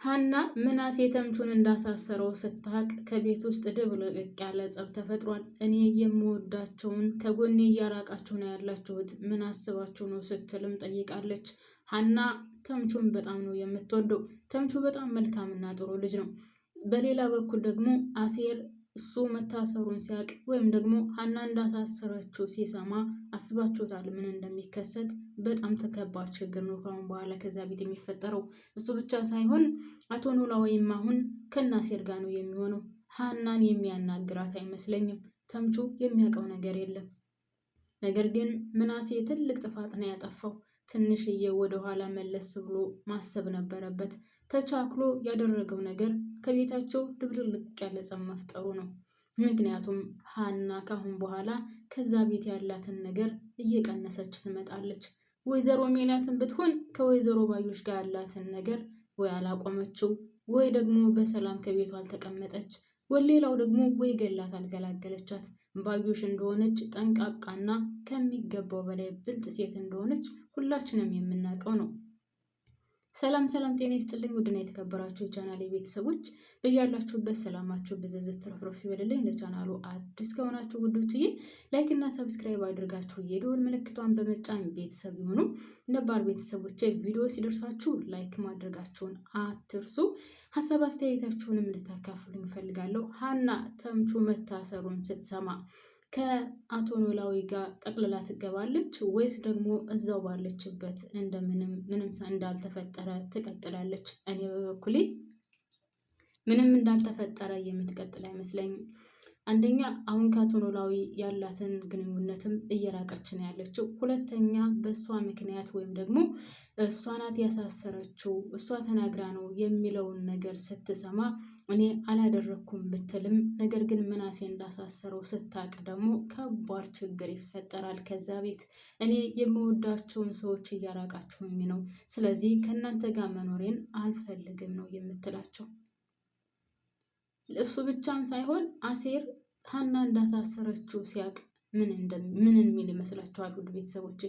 ሀና ምናሴ ተምቹን እንዳሳሰረው ስታቅ ከቤት ውስጥ ድብልቅልቅ ያለ ጸብ ተፈጥሯል። እኔ የምወዳቸውን ከጎኔ እያራቃችሁ ነው ያላችሁት፣ ምን አስባችሁ ነው ስትልም ጠይቃለች። ሀና ተምቹን በጣም ነው የምትወደው። ተምቹ በጣም መልካምና ጥሩ ልጅ ነው። በሌላ በኩል ደግሞ አሴር እሱ መታሰሩን ሲያቅ ወይም ደግሞ ሀና እንዳሳሰረችው ሲሰማ አስባችሁታል ምን እንደሚከሰት? በጣም ተከባድ ችግር ነው ካሁን በኋላ ከዛ ቤት የሚፈጠረው። እሱ ብቻ ሳይሆን አቶ ኖላዊም አሁን ከአሴር ጋር ነው የሚሆነው። ሀናን የሚያናግራት አይመስለኝም። ተምቹ የሚያውቀው ነገር የለም። ነገር ግን ምናሴ ትልቅ ጥፋት ነው ያጠፋው። ትንሽዬ ወደኋላ መለስ ብሎ ማሰብ ነበረበት። ተቻክሎ ያደረገው ነገር ከቤታቸው ድብልቅልቅ ያለ ጸብ መፍጠሩ ነው። ምክንያቱም ሀና ካሁን በኋላ ከዛ ቤት ያላትን ነገር እየቀነሰች ትመጣለች። ወይዘሮ ሜላትን ብትሆን ከወይዘሮ ባዩሽ ጋር ያላትን ነገር ወይ አላቆመችው፣ ወይ ደግሞ በሰላም ከቤቷ አልተቀመጠች፣ ሌላው ደግሞ ወይ ገላት አልገላገለቻት። ባዩሽ እንደሆነች ጠንቃቃና ከሚገባው በላይ ብልጥ ሴት እንደሆነች ሁላችንም የምናውቀው ነው። ሰላም ሰላም፣ ጤና ይስጥልኝ ውድና የተከበራችሁ የቻናሌ ቤተሰቦች በያላችሁበት ሰላማችሁ ብዝዝት ትረፍረፍ ይበልልኝ። ለቻናሉ አዲስ ከሆናችሁ ውዶችዬ ላይክ እና ሰብስክራይብ አድርጋችሁ የደወል ምልክቷን በመጫን ቤተሰብ ይሁኑ። ነባር ቤተሰቦች ቪዲዮ ሲደርሳችሁ ላይክ ማድረጋችሁን አትርሱ። ሀሳብ አስተያየታችሁንም እንድታካፍሉኝ እፈልጋለሁ። ሀና ተምቹ መታሰሩን ስትሰማ ከአቶ ኖላዊ ጋር ጠቅልላ ትገባለች ወይስ ደግሞ እዛው ባለችበት ምንም እንዳልተፈጠረ ትቀጥላለች? እኔ በበኩሌ ምንም እንዳልተፈጠረ የምትቀጥል አይመስለኝም። አንደኛ አሁን ከአቶ ኖላዊ ያላትን ግንኙነትም እየራቀች ነው ያለችው። ሁለተኛ በእሷ ምክንያት ወይም ደግሞ እሷ ናት ያሳሰረችው እሷ ተናግራ ነው የሚለውን ነገር ስትሰማ እኔ አላደረኩም ብትልም ነገር ግን ምናሴ እንዳሳሰረው ስታቅ ደግሞ ከባድ ችግር ይፈጠራል ከዛ ቤት። እኔ የምወዳቸውን ሰዎች እያራቃችሁኝ ነው፣ ስለዚህ ከእናንተ ጋር መኖሬን አልፈልግም ነው የምትላቸው። እሱ ብቻም ሳይሆን አሴር ሀና እንዳሳሰረችው ሲያቅ ምን የሚል ይመስላችኋል ውድ ቤተሰቦች?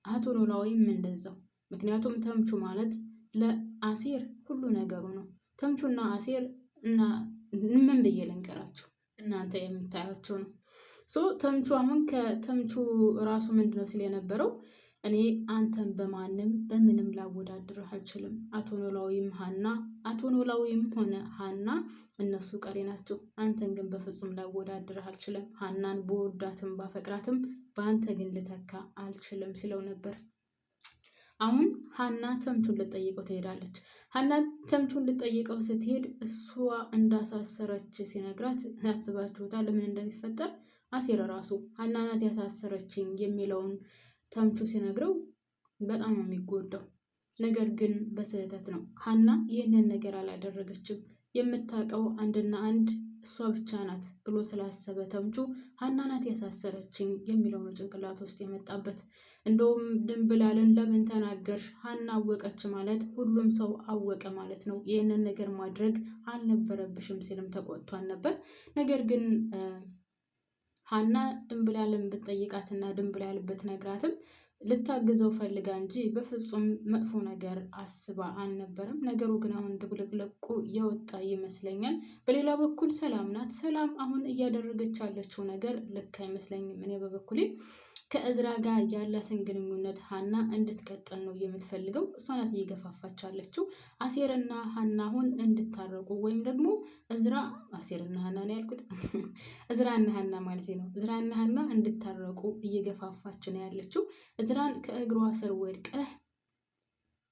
አቶ ኖላዊም እንደዛው። ምክንያቱም ተምቹ ማለት ለአሴር ሁሉ ነገሩ ነው። ተምቹና አሴር እና ምን ብዬ ልንገራችሁ እናንተ የምታያቸው ነው። ተምቹ አሁን ከተምቹ ራሱ ምንድነው ሲል የነበረው እኔ አንተን በማንም በምንም ላወዳድርህ አልችልም። አቶ ኖላዊም ሆነ ሀና እነሱ ቀሪ ናቸው። አንተን ግን በፍጹም ላወዳድርህ አልችልም። ሀናን በወዳትም ባፈቅራትም በአንተ ግን ልተካ አልችልም ሲለው ነበር። አሁን ሀና ተምቹን ልጠይቀው ትሄዳለች። ሀና ተምቹን ልጠይቀው ስትሄድ እሷ እንዳሳሰረች ሲነግራት ያስባችሁታል ምን እንደሚፈጠር? አሴር ራሱ ሀና ናት ያሳሰረችኝ የሚለውን ተምቹ ሲነግረው በጣም ነው የሚጎዳው። ነገር ግን በስህተት ነው። ሀና ይህንን ነገር አላደረገችም። የምታውቀው አንድና አንድ እሷ ብቻ ናት ብሎ ስላሰበ ተምቹ ሀና ናት ያሳሰረችኝ የሚለው ነው ጭንቅላት ውስጥ የመጣበት። እንደውም ድንብላልን ለምን ተናገርሽ? ሀና አወቀች ማለት ሁሉም ሰው አወቀ ማለት ነው። ይህንን ነገር ማድረግ አልነበረብሽም ሲልም ተቆጥቷል ነበር። ነገር ግን ሀና ድንብላልን ብትጠይቃትና ድንብላል ብትነግራትም ልታግዘው ፈልጋ እንጂ በፍጹም መጥፎ ነገር አስባ አልነበረም። ነገሩ ግን አሁን ድብልቅልቁ የወጣ ይመስለኛል። በሌላ በኩል ሰላም ናት። ሰላም አሁን እያደረገች ያለችው ነገር ልክ አይመስለኝም። እኔ በበኩሌ ከእዝራ ጋር ያላትን ግንኙነት ሀና እንድትቀጥል ነው የምትፈልገው። እሷ ናት እየገፋፋች ያለችው። አሴርና ሀና አሁን እንድታረቁ ወይም ደግሞ አሴርና ሀና ነው ያልኩት እዝራና ሀና ማለት ነው። እዝራና ሀና እንድታረቁ እየገፋፋች ነው ያለችው። እዝራን ከእግሯ ስር ወድቀህ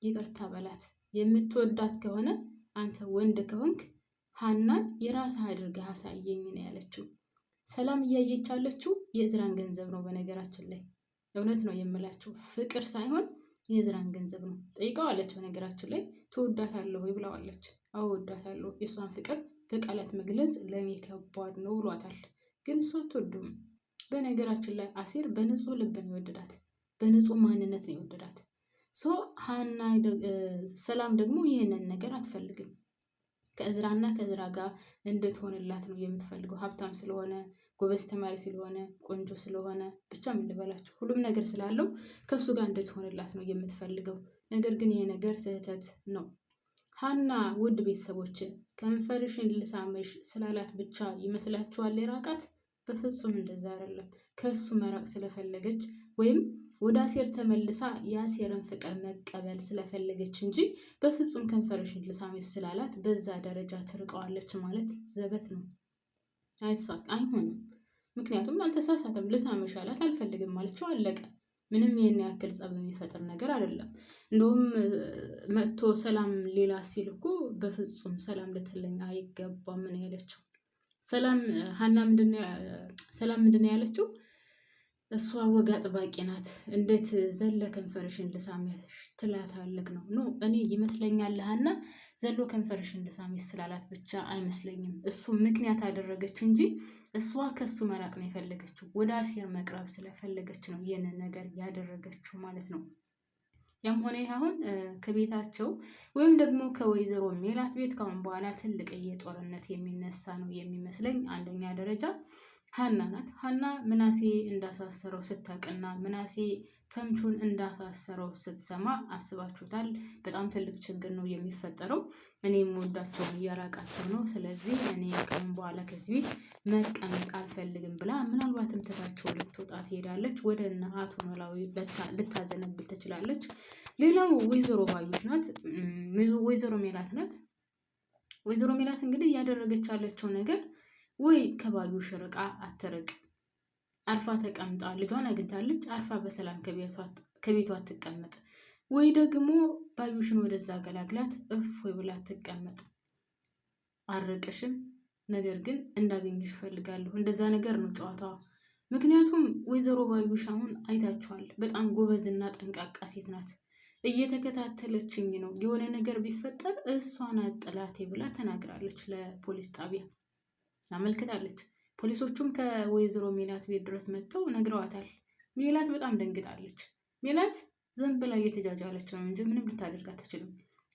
ይቅርታ በላት። የምትወዳት ከሆነ አንተ ወንድ ከሆንክ ሀናን የራስህ አድርገህ አሳየኝ ነው ያለችው። ሰላም እያየች ያለችው የእዝራን ገንዘብ ነው። በነገራችን ላይ እውነት ነው የምላችሁ፣ ፍቅር ሳይሆን የእዝራን ገንዘብ ነው። ጠይቀዋለች በነገራችን ላይ ትወዳታለህ ወይ ብለዋለች። አዎ እወዳታለሁ፣ የእሷን ፍቅር በቃላት መግለጽ ለእኔ ከባድ ነው ብሏታል። ግን እሷ አትወዱም። በነገራችን ላይ አሴር በንጹህ ልብ ነው የወደዳት፣ በንጹህ ማንነት ነው የወደዳት። ሀና ሰላም ደግሞ ይህንን ነገር አትፈልግም። ከእዝራ ጋር እንድትሆንላት ነው የምትፈልገው። ሀብታም ስለሆነ፣ ጎበዝ ተማሪ ስለሆነ፣ ቆንጆ ስለሆነ፣ ብቻ ምን ልበላችሁ ሁሉም ነገር ስላለው ከሱ ጋር እንድትሆንላት ነው የምትፈልገው። ነገር ግን ይሄ ነገር ስህተት ነው። ሀና ውድ ቤተሰቦች ከንፈርሽን ልሳምሽ ስላላት ብቻ ይመስላችኋል የራቃት? በፍጹም እንደዛ አይደለም። ከሱ መራቅ ስለፈለገች ወይም ወደ አሴር ተመልሳ የአሴርን ፍቅር መቀበል ስለፈለገች እንጂ በፍጹም ከንፈርሽን ልሳምሽ ስላላት በዛ ደረጃ ትርቀዋለች ማለት ዘበት ነው። አይሆንም። ምክንያቱም አልተሳሳተም። ልሳምሽ አላት፣ አልፈልግም ማለችው፣ አለቀ። ምንም ይሄን ያክል ጸብ የሚፈጥር ነገር አይደለም። እንደውም መጥቶ ሰላም ሌላ ሲል እኮ በፍጹም ሰላም ልትለኝ አይገባም ምን ያለችው ሰላም ሀና ምንድነው ያለችው? እሷ ወግ አጥባቂ ናት። እንዴት ዘለ ከንፈርሽን ልሳምሽ ትላታለክ ነው? ኖ እኔ ይመስለኛል ሀና ዘሎ ከንፈርሽን ልሳምሽ ስላላት ብቻ አይመስለኝም። እሱ ምክንያት አደረገች እንጂ እሷ ከሱ መራቅ ነው የፈለገችው። ወደ አሴር መቅረብ ስለፈለገች ነው ይህንን ነገር ያደረገችው ማለት ነው። ያም ሆነ አሁን ከቤታቸው ወይም ደግሞ ከወይዘሮ ሜላት ቤት ካሁን በኋላ ትልቅ የጦርነት የሚነሳ ነው የሚመስለኝ። አንደኛ ደረጃ ሀና ናት። ሀና ምናሴ እንዳሳሰረው ስታውቅና ምናሴ ተምቹን እንዳሳሰረው ስትሰማ አስባችሁታል? በጣም ትልቅ ችግር ነው የሚፈጠረው። እኔ የምወዳቸውን እያራቃቸው ነው። ስለዚህ እኔ ከምን በኋላ ከዚህ ቤት መቀመጥ አልፈልግም ብላ ምናልባትም ትታቸው ልትወጣ ትሄዳለች። ወደ እነ አቶ ኖላዊ ልታዘነብል ትችላለች። ሌላው ወይዘሮ ባዩሽ ናት። ወይዘሮ ሜላት ናት። ወይዘሮ ሜላት እንግዲህ እያደረገች ያለችው ነገር ወይ ከባዩሽ ርቃ አትርቅ፣ አርፋ ተቀምጣ ልጇን አግኝታለች፣ አርፋ በሰላም ከቤቷ አትቀመጥ፣ ወይ ደግሞ ባዩሽን ወደዛ ገላግላት እፎይ ብላ ትቀመጥ። አርቅሽም፣ ነገር ግን እንዳገኝሽ እፈልጋለሁ። እንደዛ ነገር ነው ጨዋታዋ። ምክንያቱም ወይዘሮ ባዩሽ አሁን አይታችኋል፣ በጣም ጎበዝና ጠንቃቃ ሴት ናት። እየተከታተለችኝ ነው፣ የሆነ ነገር ቢፈጠር እሷን አጥላቴ ብላ ተናግራለች። ለፖሊስ ጣቢያ አመልክታለች። ፖሊሶቹም ከወይዘሮ ሜላት ቤት ድረስ መጥተው ነግረዋታል። ሜላት በጣም ደንግጣለች። ሜላት ዝም ብላ እየተጃጃለች ነው እንጂ ምንም ልታደርግ አትችልም።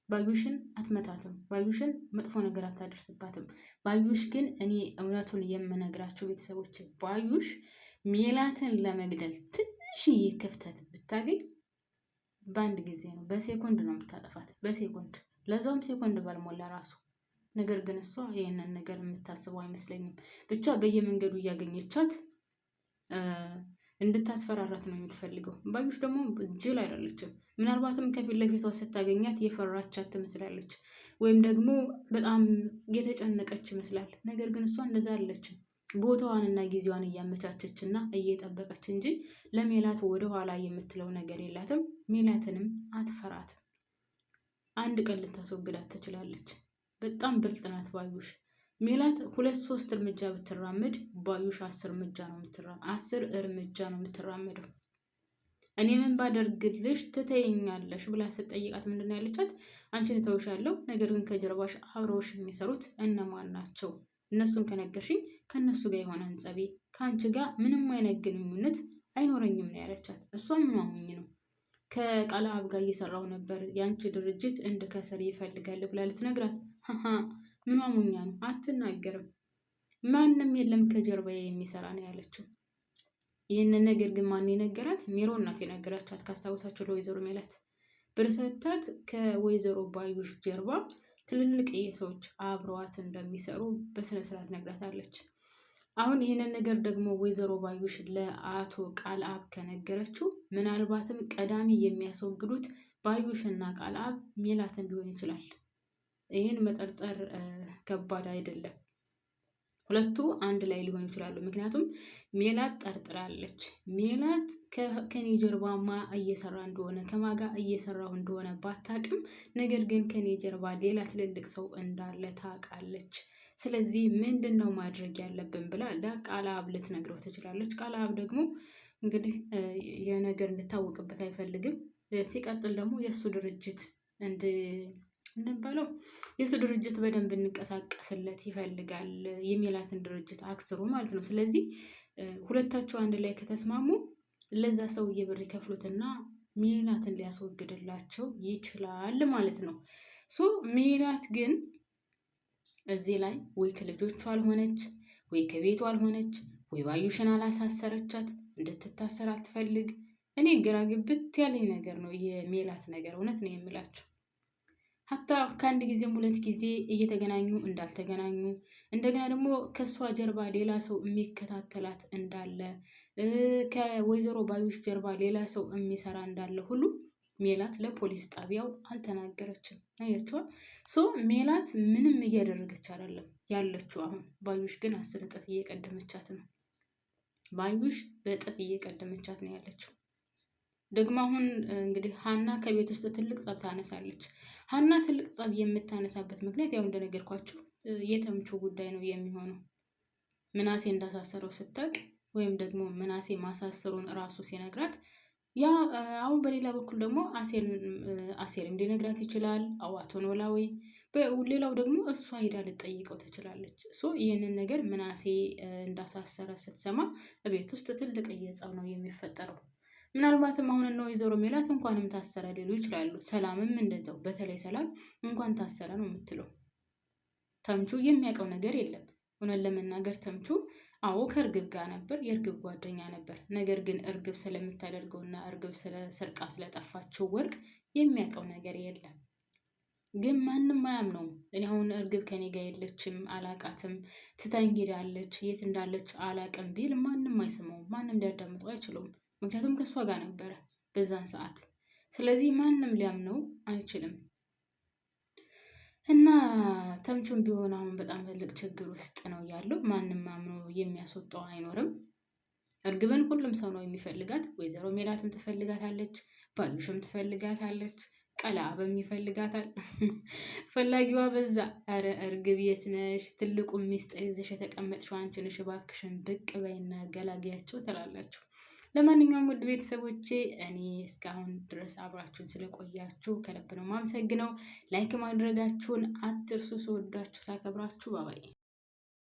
ባዩሽን አትመታትም። ባዩሽን መጥፎ ነገር አታደርስባትም። ባዩሽ ግን እኔ እውነቱን የምነግራቸው ቤተሰቦች፣ ባዩሽ ሜላትን ለመግደል ትንሽዬ ክፍተት ብታገኝ በአንድ ጊዜ ነው፣ በሴኮንድ ነው የምታጠፋት። በሴኮንድ ለዛውም ሴኮንድ ባልሞላ ራሱ። ነገር ግን እሷ ይሄንን ነገር የምታስበው አይመስለኝም። ብቻ በየመንገዱ እያገኘቻት እንድታስፈራራት ነው የምትፈልገው። ባዩሽ ደግሞ ጅል አይደለችም። ምናልባትም ከፊት ለፊቷ ስታገኛት የፈራቻት ትመስላለች፣ ወይም ደግሞ በጣም የተጨነቀች ይመስላል። ነገር ግን እሷ እንደዛ አይደለችም። ቦታዋንና ጊዜዋን እያመቻቸችና እየጠበቀች እንጂ ለሜላት ወደ ኋላ የምትለው ነገር የላትም። ሜላትንም አትፈራትም። አንድ ቀን ልታስወግዳት ትችላለች። በጣም ብልጥ ናት ባዩሽ። ሜላት 2-3 እርምጃ ብትራመድ ባዩሽ 10 እርምጃ ነው የምትራመደው። እኔ ምን ባደርግልሽ ትተይኛለሽ ብላ ስትጠይቃት ምንድነው ያለቻት? አንቺን እተውሻለሁ፣ ነገር ግን ከጀርባሽ አብረውሽ የሚሰሩት እነማን ናቸው? እነሱን ከነገርሽኝ ከነሱ ጋር የሆነን ጸቤ ከአንቺ ጋር ምንም አይነት ግንኙነት አይኖረኝም ነው ያለቻት። እሷ ምን ማሙኝ ነው ከቃል አብ ጋር እየሰራው ነበር፣ ያንቺ ድርጅት እንድከሰር ይፈልጋል ብላ ልትነግራት። ምን ማሙኛ ነው? አትናገርም። ማንም የለም ከጀርባዬ የሚሰራ ነው ያለችው። ይህንን ነገር ግን ማን የነገራት? ሜሮን ናት የነገራቻት። ካስታውሳችሁ ለወይዘሮ ሜላት ብር ሰጥታት ከወይዘሮ ባዩሽ ጀርባ ትልልቅ ሰዎች አብረዋት እንደሚሰሩ በስነ ስርዓት ነግራታለች። አሁን ይህንን ነገር ደግሞ ወይዘሮ ባዩሽ ለአቶ ቃል አብ ከነገረችው ምናልባትም ቀዳሚ የሚያስወግዱት ባዩሽና ቃል አብ ሜላትን ሊሆን ይችላል። ይህን መጠርጠር ከባድ አይደለም። ሁለቱ አንድ ላይ ሊሆኑ ይችላሉ። ምክንያቱም ሜላት ጠርጥራለች። ሜላት ከኔ ጀርባማ እየሰራ እንደሆነ ከማጋ እየሰራው እንደሆነ ባታቅም፣ ነገር ግን ከኔ ጀርባ ሌላ ትልልቅ ሰው እንዳለ ታውቃለች። ስለዚህ ምንድነው ማድረግ ያለብን ብላ ለቃል አብ ልትነግረው ትችላለች። ቃል አብ ደግሞ እንግዲህ የነገር እንድታወቅበት አይፈልግም። ሲቀጥል ደግሞ የሱ ድርጅት እንደባለው የሱ ድርጅት በደንብ እንቀሳቀስለት ይፈልጋል። የሜላትን ድርጅት አክስሮ ማለት ነው። ስለዚህ ሁለታቸው አንድ ላይ ከተስማሙ ለዛ ሰውዬ ብር ይከፍሉትና ሜላትን ሊያስወግድላቸው ይችላል ማለት ነው። ሜላት ግን እዚህ ላይ ወይ ከልጆቹ አልሆነች፣ ወይ ከቤቱ አልሆነች፣ ወይ ባዩሽን አላሳሰረቻት፣ እንድትታሰር አትፈልግ። እኔ ግራ ግብት ያለኝ ነገር ነው የሜላት ነገር። እውነት ነው የምላችሁ። ሀታ ከአንድ ጊዜም 2 ጊዜ እየተገናኙ እንዳልተገናኙ እንደገና ደግሞ ከእሷ ጀርባ ሌላ ሰው የሚከታተላት እንዳለ ከወይዘሮ ባዩሽ ጀርባ ሌላ ሰው የሚሰራ እንዳለ ሁሉ ሜላት ለፖሊስ ጣቢያው አልተናገረችም። አያችዋ ሜላት ምንም እያደረገች አይደለም ያለችው። አሁን ባዩሽ ግን 10 እጥፍ እየቀደመቻት ነው። ባዩሽ በእጥፍ እየቀደመቻት ነው ያለችው። ደግሞ አሁን እንግዲህ ሀና ከቤት ውስጥ ትልቅ ጸብ ታነሳለች። ሀና ትልቅ ጸብ የምታነሳበት ምክንያት ያው እንደነገርኳችሁ የተምቹ ጉዳይ ነው የሚሆነው። ምናሴ እንዳሳሰረው ስታውቅ ወይም ደግሞ ምናሴ ማሳሰሩን እራሱ ሲነግራት ያ አሁን በሌላ በኩል ደግሞ አሴርም ሊነግራት ይችላል። አቶ ኖላዊ ሌላው ደግሞ እሷ ሄዳ ልትጠይቀው ትችላለች። ይህንን ነገር ምናሴ እንዳሳሰረ ስትሰማ ቤት ውስጥ ትልቅ ጸብ ነው የሚፈጠረው። ምናልባትም አሁን ነው ወይዘሮ ሜላት እንኳንም ታሰረ ሊሉ ይችላሉ። ሰላምም እንደዛው። በተለይ ሰላም እንኳን ታሰረ ነው የምትለው። ተምቹ የሚያውቀው ነገር የለም። እውነት ለመናገር ተምቹ አዎ ከእርግብ ጋር ነበር፣ የእርግብ ጓደኛ ነበር። ነገር ግን እርግብ ስለምታደርገውና እርግብ ሰርቃ ስለጠፋችው ወርቅ የሚያውቀው ነገር የለም። ግን ማንም አያምነውም። እኔ አሁን እርግብ ከኔ ጋር የለችም፣ አላቃትም፣ ትታኝ ሄዳለች፣ የት እንዳለች አላቅም ቢል ማንም አይሰማውም፣ ማንም ሊያዳምጠው አይችሉም። ምክንያቱም ከእሷ ጋር ነበረ በዛን ሰዓት። ስለዚህ ማንም ሊያምነው አይችልም። እና ተምቹም ቢሆን አሁን በጣም ትልቅ ችግር ውስጥ ነው ያለው። ማንም አምኖ የሚያስወጣው አይኖርም። እርግብን ሁሉም ሰው ነው የሚፈልጋት። ወይዘሮ ሜላትም ትፈልጋታለች፣ ባዩሽም ትፈልጋታለች፣ ቀለአብም ይፈልጋታል። ፈላጊዋ በዛ። አረ እርግብ የት ነሽ? ትልቁ ሚስጥር ይዘሽ የተቀመጥሽው አንቺ ነሽ፣ እባክሽን ብቅ በይና ገላግያቸው ትላላችሁ። ለማንኛውም ውድ ቤተሰቦቼ እኔ እስካሁን ድረስ አብራችሁን ስለቆያችሁ ከልብ ነው የማመሰግነው። ላይክ ማድረጋችሁን አትርሱ። ስወዳችሁ ሳከብራችሁ ባባይ